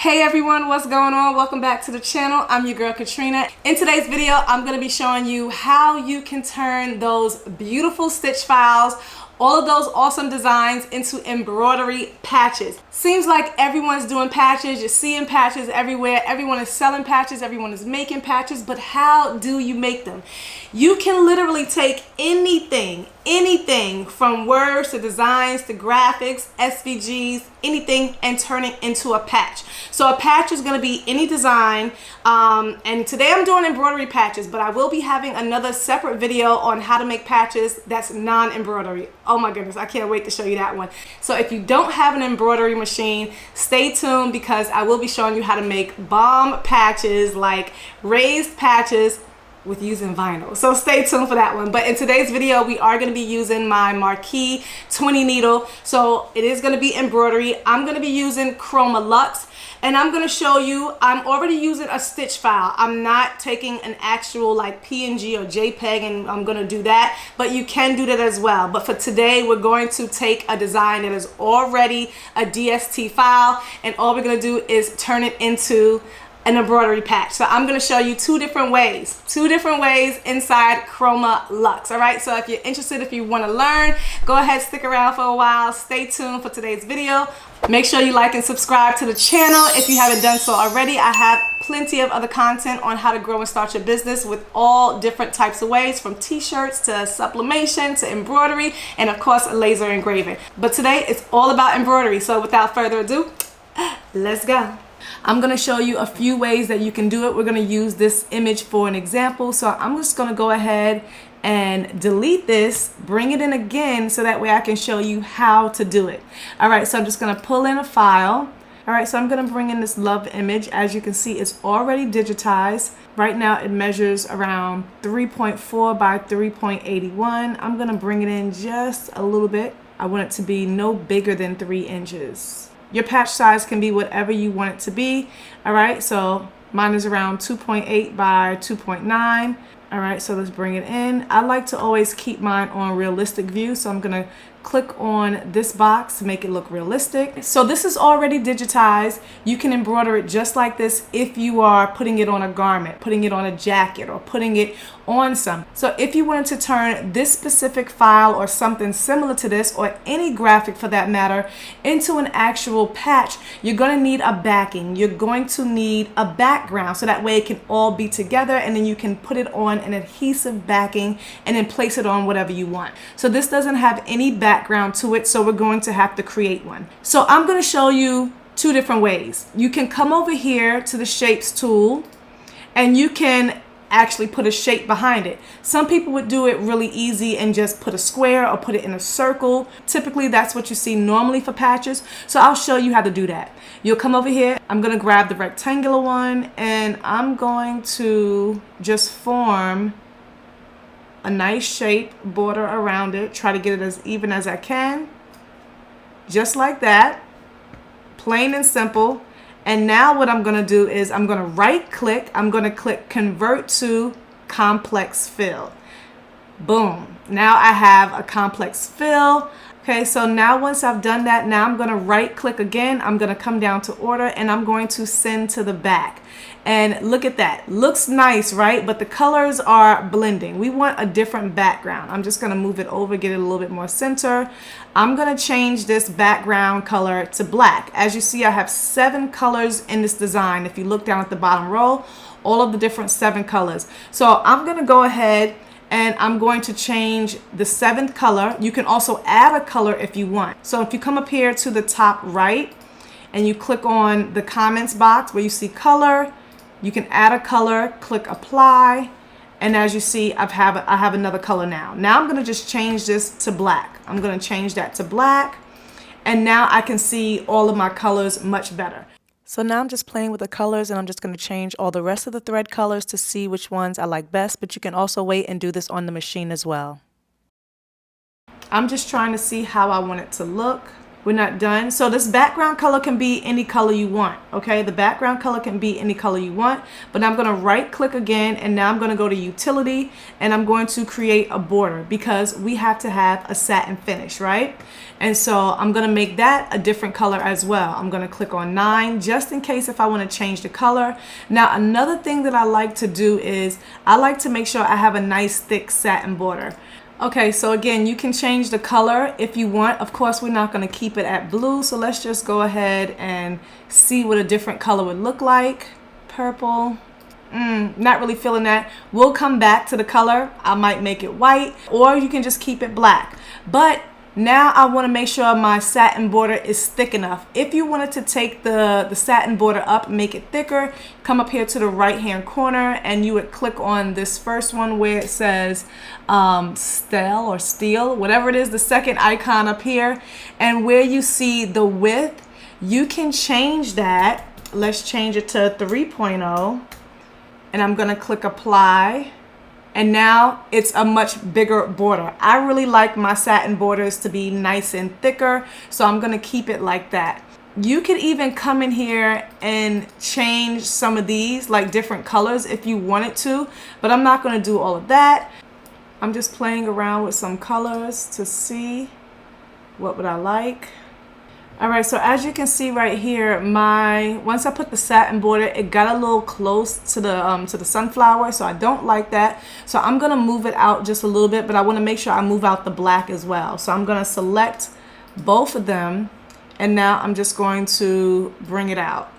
Hey everyone, what's going on? Welcome back to the channel. I'm your girl Katrina. In today's video, I'm going to be showing you how you can turn those beautiful stitch files, all of those awesome designs into embroidery patches. Seems like everyone's doing patches. You're seeing patches everywhere. Everyone is selling patches. Everyone is making patches. But how do you make them? You can literally take anything from words to designs to graphics, SVGs, anything, and turn it into a patch. So a patch is going to be any design. And today I'm doing embroidery patches, but I will be having another separate video on how to make patches that's non-embroidery. Oh my goodness, I can't wait to show you that one. So if you don't have an embroidery machine, stay tuned because I will be showing you how to make bomb patches, like raised patches with using vinyl. So stay tuned for that one. But in today's video, we are going to be using my Marquee 20 needle. So it is going to be embroidery. I'm going to be using Chroma Luxe. And I'm going to show you, I'm already using a stitch file. I'm not taking an actual like PNG or JPEG and I'm going to do that, but you can do that as well. But for today, we're going to take a design that is already a DST file, and all we're going to do is turn it into an embroidery patch. So I'm going to show you two different ways inside Chroma Luxe. All right, so if you're interested, if you want to learn, go ahead, stick around for a while. Stay tuned for today's video. Make sure you like and subscribe to the channel if you haven't done so already. I have plenty of other content on how to grow and start your business with all different types of ways, from t-shirts to sublimation to embroidery, and of course laser engraving. But today it's all about embroidery. So without further ado, let's go. I'm going to show you a few ways that you can do it. We're going to use this image for an example. So I'm just going to go ahead and delete this, bring it in again so that way I can show you how to do it. All right, so I'm just going to pull in a file. All right, so I'm going to bring in this love image. As you can see, it's already digitized. Right now it measures around 3.4 by 3.81. I'm going to bring it in just a little bit. I want it to be no bigger than 3 inches. Your patch size can be whatever you want it to be. All right, so mine is around 2.8 by 2.9. All right, so let's bring it in. I like to always keep mine on realistic view, so I'm gonna click on this box to make it look realistic. So this is already digitized. You can embroider it just like this if you are putting it on a garment, putting it on a jacket, or putting it on some. So if you wanted to turn this specific file or something similar to this, or any graphic for that matter, into an actual patch, you're going to need a backing. You're going to need a background so that way it can all be together, and then you can put it on an adhesive backing and then place it on whatever you want. So this doesn't have any background to it, so we're going to have to create one. So I'm going to show you two different ways. You can come over here to the shapes tool and you can actually put a shape behind it. Some people would do it really easy and just put a square or put it in a circle. Typically that's what you see normally for patches, so I'll show you how to do that. You'll come over here. I'm going to grab the rectangular one and I'm going to just form a nice shape, border around it, try to get it as even as I can, just like that, plain and simple. And now what I'm going to do is I'm going to right click, I'm going to click convert to complex fill. Boom, now I have a complex fill. Okay, so now once I've done that, now I'm going to right click again. I'm going to come down to order and I'm going to send to the back. And look at that. Looks nice, right? But the colors are blending. We want a different background. I'm just going to move it over, get it a little bit more center. I'm going to change this background color to black. As you see, I have 7 colors in this design. If you look down at the bottom row, all of the different 7 colors. So I'm going to go ahead and I'm going to change the 7th color. You can also add a color if you want. So if you come up here to the top right and you click on the comments box where you see color, you can add a color, click apply, and as you see, I have another color now. Now I'm going to just change this to black. I'm going to change that to black, and now I can see all of my colors much better. So now I'm just playing with the colors, and I'm just going to change all the rest of the thread colors to see which ones I like best, but you can also wait and do this on the machine as well. I'm just trying to see how I want it to look. We're not done. So this background color can be any color you want, okay? The background color can be any color you want, but I'm gonna right click again, and now I'm gonna go to utility, and I'm going to create a border because we have to have a satin finish, right? And so I'm gonna make that a different color as well. I'm gonna click on 9 just in case if I wanna change the color. Now, another thing that I like to do is I like to make sure I have a nice thick satin border. Okay, so again, you can change the color if you want. Of course, we're not going to keep it at blue, so let's just go ahead and see what a different color would look like. Purple. Not really feeling that. We'll come back to the color. I might make it white, or you can just keep it black. But now I want to make sure my satin border is thick enough. If you wanted to take the satin border up and make it thicker, come up here to the right hand corner and you would click on this first one where it says steel, whatever it is, the second icon up here, and where you see the width, you can change that. Let's change it to 3.0, and I'm gonna click apply. And now it's a much bigger border. I really like my satin borders to be nice and thicker, so I'm gonna keep it like that. You could even come in here and change some of these, like different colors if you wanted to, but I'm not gonna do all of that. I'm just playing around with some colors to see what would I like. All right, so as you can see right here, once I put the satin border, it got a little close to the sunflower, so I don't like that. So I'm gonna move it out just a little bit, but I wanna make sure I move out the black as well. So I'm gonna select both of them, and now I'm just going to bring it out.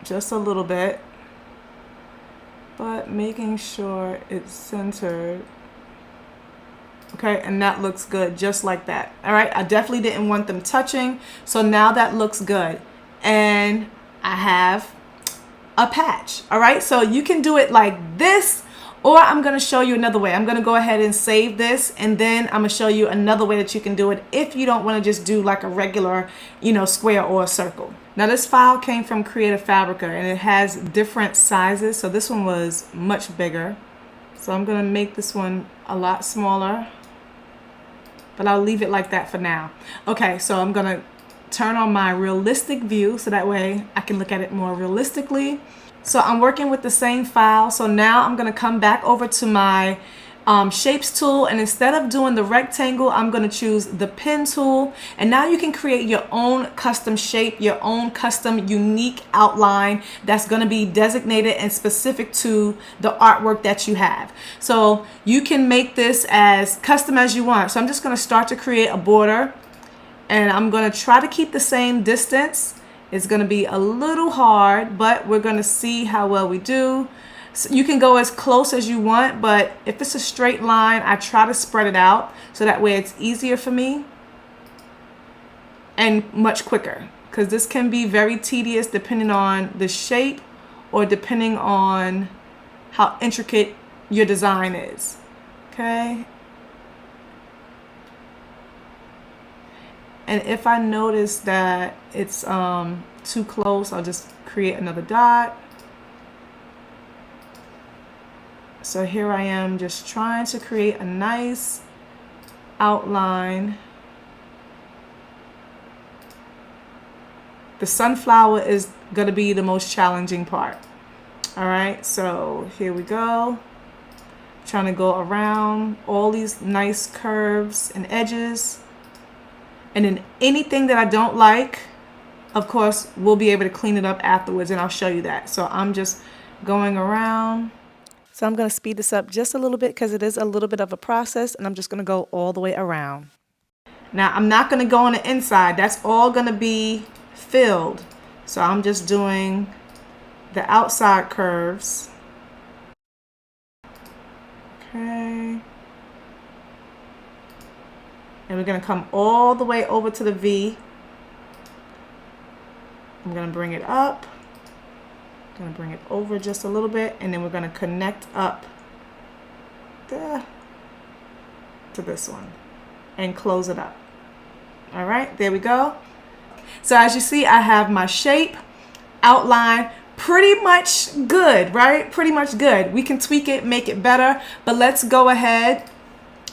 Just a little bit, but making sure it's centered. Okay, and that looks good just like that. All right, I definitely didn't want them touching, so now that looks good. And I have a patch. All right, so you can do it like this, or I'm gonna show you another way. I'm gonna go ahead and save this, and then I'm gonna show you another way that you can do it if you don't wanna just do like a regular, square or a circle. Now this file came from Creative Fabrica, and it has different sizes. So this one was much bigger. So I'm gonna make this one a lot smaller, but I'll leave it like that for now. Okay, so I'm gonna turn on my realistic view so that way I can look at it more realistically. So I'm working with the same file. So now I'm gonna come back over to my shapes tool, and instead of doing the rectangle, I'm going to choose the pen tool, and now you can create your own custom shape, your own custom unique outline that's going to be designated and specific to the artwork that you have. So you can make this as custom as you want. So I'm just going to start to create a border, and I'm going to try to keep the same distance. It's going to be a little hard, but we're going to see how well we do. So you can go as close as you want, but if it's a straight line, I try to spread it out so that way it's easier for me and much quicker, because this can be very tedious depending on the shape or depending on how intricate your design is. Okay. And if I notice that it's too close, I'll just create another dot. So here I am just trying to create a nice outline. The sunflower is going to be the most challenging part. All right, so here we go. Trying to go around all these nice curves and edges. And then anything that I don't like, of course, we'll be able to clean it up afterwards, and I'll show you that. So I'm just going around. So I'm going to speed this up just a little bit because it is a little bit of a process, and I'm just going to go all the way around. Now I'm not going to go on the inside. That's all going to be filled. So I'm just doing the outside curves. Okay. And we're going to come all the way over to the V. I'm going to bring it up. I'm going to bring it over just a little bit, and then we're going to connect up there to this one and close it up. All right, there we go. So as you see, I have my shape outline pretty much good, right? Pretty much good. We can tweak it, make it better, but let's go ahead.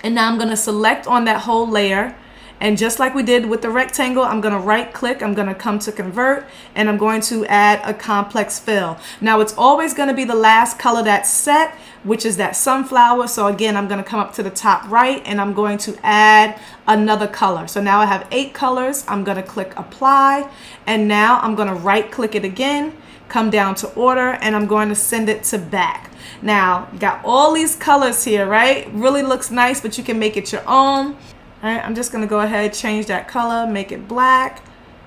And now I'm going to select on that whole layer, And just like we did with the rectangle, I'm going to right click, I'm going to come to convert, and I'm going to add a complex fill. Now it's always going to be the last color that's set, which is that sunflower. So again, I'm going to come up to the top right and I'm going to add another color. So now I have 8 colors. I'm going to click apply, and now I'm going to right click it again, come down to order, and I'm going to send it to back. Now you got all these colors here, right? Really looks nice, but you can make it your own. All right, I'm just gonna go ahead, change that color, make it black,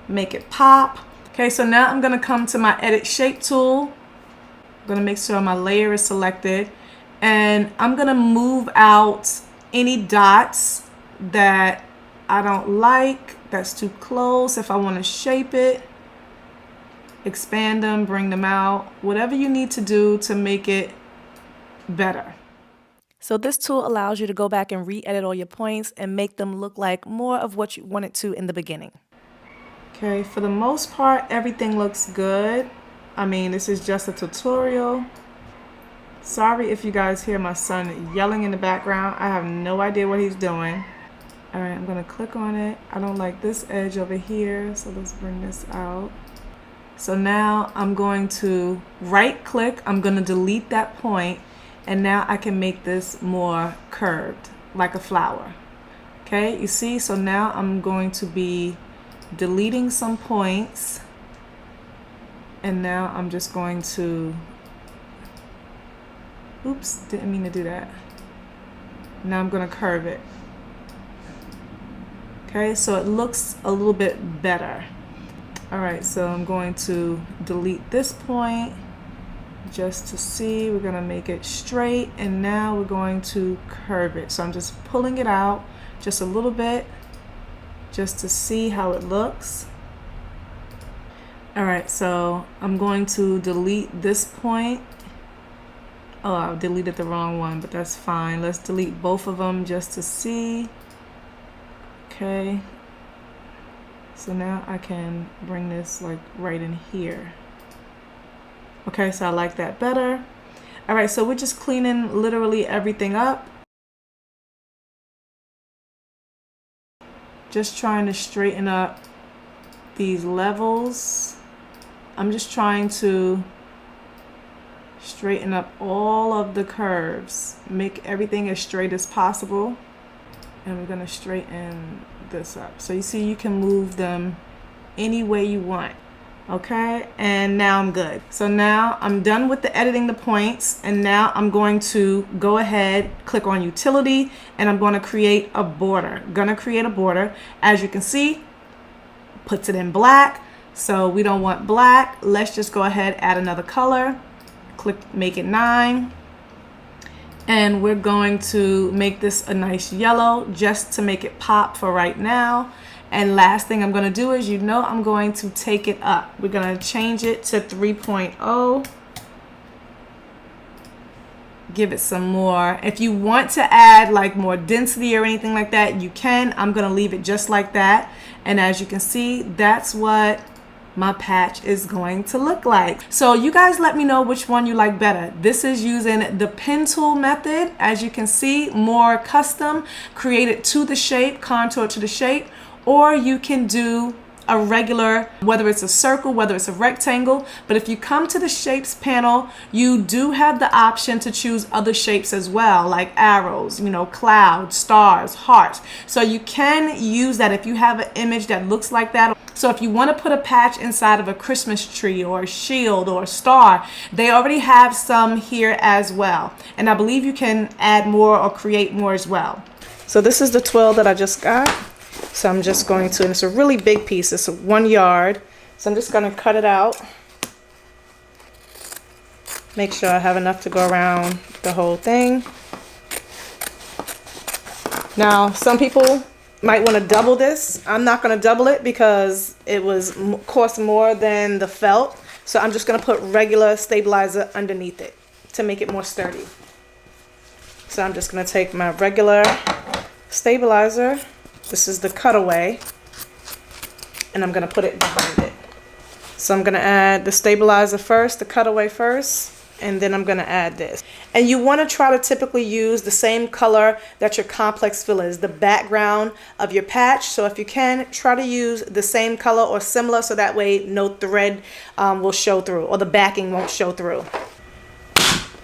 make it pop. Okay, so now I'm gonna come to my edit shape tool. I'm gonna make sure my layer is selected, and I'm gonna move out any dots that I don't like, that's too close. If I wanna shape it, expand them, bring them out, whatever you need to do to make it better. So this tool allows you to go back and re-edit all your points and make them look like more of what you wanted to in the beginning. Okay, for the most part, everything looks good. I mean, this is just a tutorial. Sorry if you guys hear my son yelling in the background. I have no idea what he's doing. All right, I'm gonna click on it. I don't like this edge over here, so let's bring this out. So now I'm going to right click, I'm gonna delete that point, and now I can make this more curved, like a flower. Okay, you see, so now I'm going to be deleting some points, and now I'm just going to, oops, didn't mean to do that. Now I'm gonna curve it. Okay, so it looks a little bit better. All right, so I'm going to delete this point just to see. We're gonna make it straight, and now we're going to curve it. So I'm just pulling it out just a little bit just to see how it looks. All right, so I'm going to delete this point. Oh, I deleted the wrong one, but that's fine. Let's delete both of them just to see. Okay, so now I can bring this like right in here. Okay, so I like that better. All right, so we're just cleaning literally everything up. Just trying to straighten up these levels. I'm just trying to straighten up all of the curves, make everything as straight as possible. And we're gonna straighten this up. So you see, you can move them any way you want. Okay, and now I'm good. So now I'm done with the editing the points, and now I'm going to go ahead, click on utility, and I'm going to create a border. Gonna create a border. As you can see, puts it in black. So we don't want black. Let's just go ahead, add another color, click, make it 9. And we're going to make this a nice yellow just to make it pop for right now. And last thing I'm going to do is, you know, I'm going to take it up. We're going to change it to 3.0. Give it some more. If you want to add like more density or anything like that, you can. I'm going to leave it just like that. And as you can see, that's what my patch is going to look like. So you guys let me know which one you like better. This is using the pen tool method. As you can see, more custom, created to the shape, contour to the shape. Or you can do a regular, whether it's a circle, whether it's a rectangle. But if you come to the shapes panel, you do have the option to choose other shapes as well, like arrows, you know, clouds, stars, hearts. So you can use that if you have an image that looks like that. So if you want to put a patch inside of a Christmas tree or a shield or a star, they already have some here as well. And I believe you can add more or create more as well. So this is the twill that I just got. So I'm just going to, and it's a really big piece, it's 1 yard. So I'm just going to cut it out. Make sure I have enough to go around the whole thing. Now, some people might want to double this. I'm not going to double it because it was cost more than the felt. So I'm just going to put regular stabilizer underneath it to make it more sturdy. So I'm just going to take my regular stabilizer. This is the cutaway, and I'm going to put it behind it. So I'm going to add the stabilizer first, the cutaway first. and then I'm going to add this. And you want to try to typically use the same color that your complex fill is, the background of your patch. So if you can, try to use the same color or similar, so that way no thread will show through, or the backing won't show through.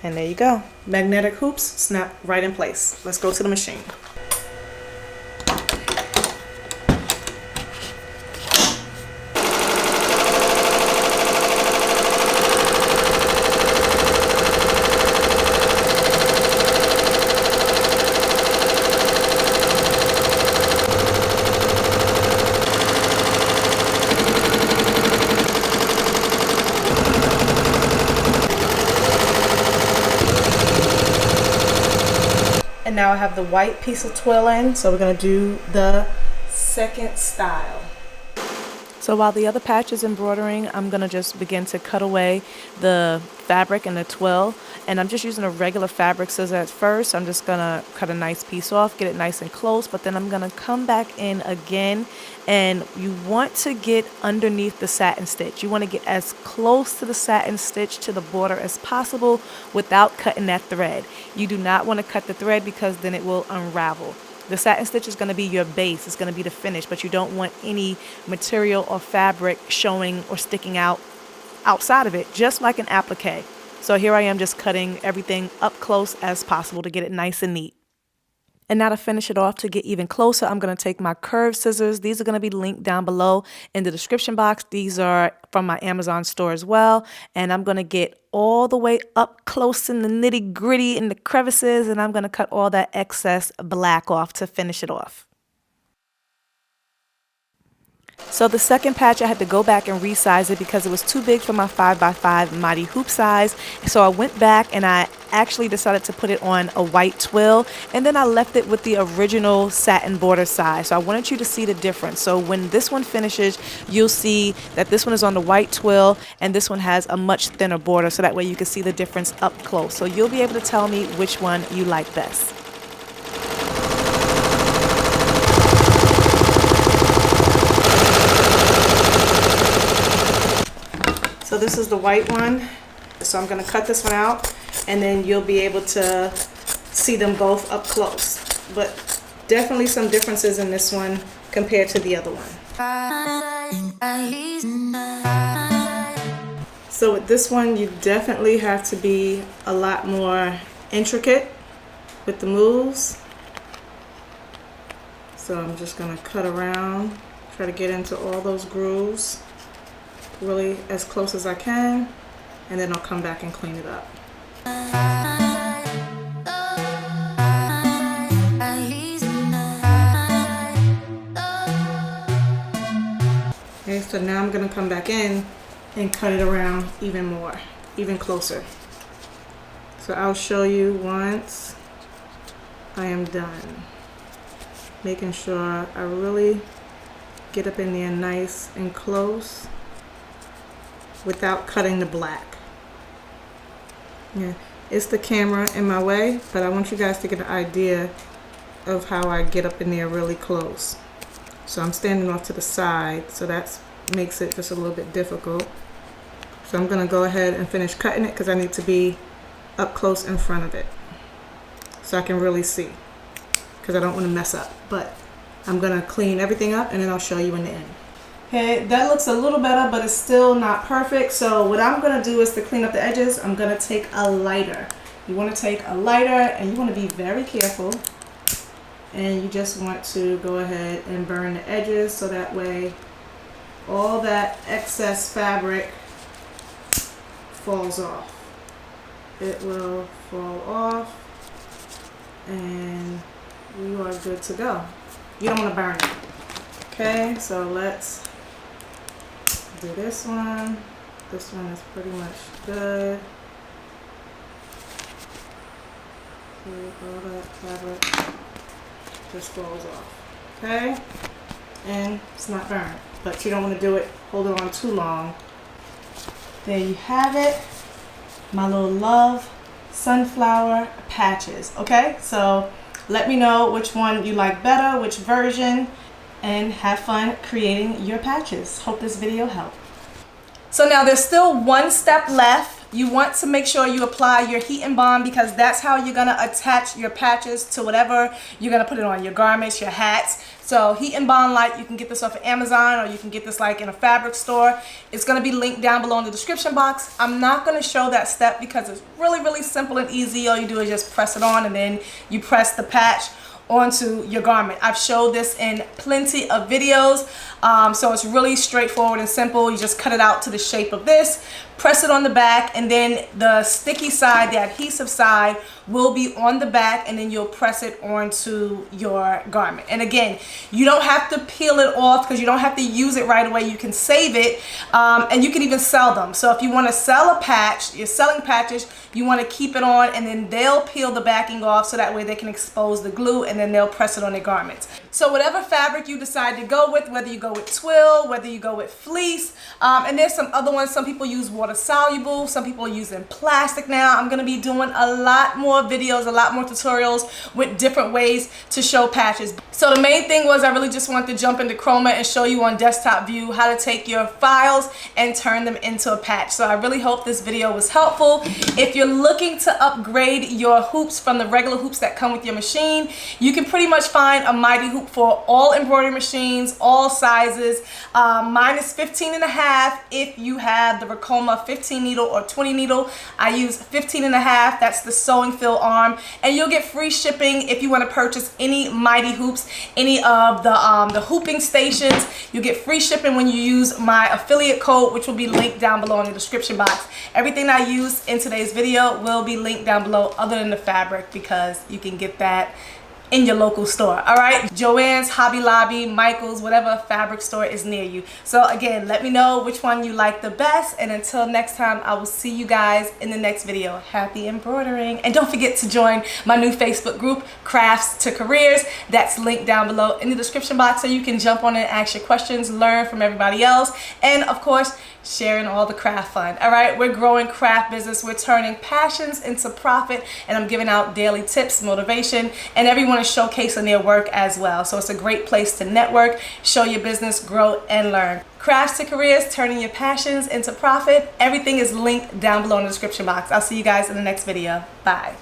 And there you go. Magnetic hoops snap right in place. Let's go to the machine. And now I have the white piece of twill in, so we're going to do the second style. So while the other patch is embroidering, I'm going to just begin to cut away the fabric and the twill. And I'm just using a regular fabric scissor at first. I'm just going to cut a nice piece off, get it nice and close, but then I'm going to come back in again. And you want to get underneath the satin stitch. You want to get as close to the satin stitch to the border as possible without cutting that thread. You do not want to cut the thread because then it will unravel. The satin stitch is going to be your base. It's going to be the finish, but you don't want any material or fabric showing or sticking out outside of it, just like an applique. So here I am just cutting everything up close as possible to get it nice and neat. And now to finish it off, to get even closer, I'm going to take my curved scissors. These are going to be linked down below in the description box. These are from my Amazon store as well. And I'm going to get all the way up close in the nitty gritty in the crevices. And I'm going to cut all that excess black off to finish it off. So the second patch, I had to go back and resize it because it was too big for my 5x5 mighty hoop size. So I went back and I actually decided to put it on a white twill, and then I left it with the original satin border size. So I wanted you to see the difference. So when this one finishes, you'll see that this one is on the white twill and this one has a much thinner border, so that way you can see the difference up close. So you'll be able to tell me which one you like best. So this is the white one. So I'm going to cut this one out, and then you'll be able to see them both up close. But definitely some differences in this one compared to the other one. So with this one, you definitely have to be a lot more intricate with the moves. So I'm just going to cut around, try to get into all those grooves really as close as I can, and then I'll come back and clean it up. Okay, so now I'm going to come back in and cut it around even more, even closer. So I'll show you once I am done, making sure I really get up in there nice and close without cutting the black. Yeah, it's the camera in my way, but I want you guys to get an idea of how I get up in there really close. So I'm standing off to the side, so that makes it just a little bit difficult. So I'm gonna go ahead and finish cutting it because I need to be up close in front of it so I can really see, because I don't want to mess up. But I'm gonna clean everything up and then I'll show you in the end. Okay, that looks a little better, but it's still not perfect. So what I'm gonna do is, to clean up the edges, I'm gonna take a lighter. You wanna take a lighter and you wanna be very careful. And you just want to go ahead and burn the edges, so that way all that excess fabric falls off. It will fall off and you are good to go. You don't want to burn it. Okay, so let's do this one. This one is pretty much good. All that fabric just falls off. Okay, and it's not burned, but you don't want to do it, hold it on too long. There you have it, my little love sunflower patches. Okay, so let me know which one you like better, which version, and have fun creating your patches. Hope this video helped. So now there's still one step left You want to make sure you apply your heat and bond, because that's how you're gonna attach your patches to whatever you're gonna put it on, your garments, your hats. So heat and bond light, you can get this off of Amazon, or you can get this like in a fabric store. It's gonna be linked down below in the description box. I'm not gonna show that step because it's really simple and easy. All you do is just press it on, and then you press the patch onto your garment. I've showed this in plenty of videos, so it's really straightforward and simple. You just cut it out to the shape of this, press it on the back, and then the sticky side, the adhesive side, will be on the back, and then you'll press it onto your garment. And again, you don't have to peel it off because you don't have to use it right away. You can save it, and you can even sell them. So if you want to sell a patch, you're selling patches, you want to keep it on, and then they'll peel the backing off so that way they can expose the glue, and then they'll press it on their garments. So whatever fabric you decide to go with, whether you go with twill, whether you go with fleece, and there's some other ones. Some people use water soluble, some people are using plastic now. I'm going to be doing a lot more videos, a lot more tutorials with different ways to show patches. So the main thing was I really just wanted to jump into Ricoma and show you on desktop view how to take your files and turn them into a patch. So I really hope this video was helpful. If you're looking to upgrade your hoops from the regular hoops that come with your machine, you can pretty much find a Mighty hoop for all embroidery machines, all sizes. Mine is 15.5 if you have the Ricoma 15 needle or 20 needle. I use 15.5. That's the sewing fill arm, and you'll get free shipping if you want to purchase any Mighty hoops, any of the hooping stations. You'll get free shipping when you use my affiliate code, which will be linked down below in the description box. Everything I use in today's video will be linked down below, other than the fabric, because you can get that in your local store. All right, Joann's, Hobby Lobby, Michael's, whatever fabric store is near you. So again, let me know which one you like the best, and until next time, I will see you guys in the next video. Happy embroidering, and don't forget to join my new Facebook group, Crafts to Careers. That's linked down below in the description box, so you can jump on and ask your questions, learn from everybody else, and of course, sharing all the craft fun. All right, we're growing craft business. We're turning passions into profit, and I'm giving out daily tips, motivation, and everyone is showcasing their work as well. So it's a great place to network, show your business, grow, and learn. Crafts to Careers, turning your passions into profit. Everything is linked down below in the description box. I'll see you guys in the next video. Bye.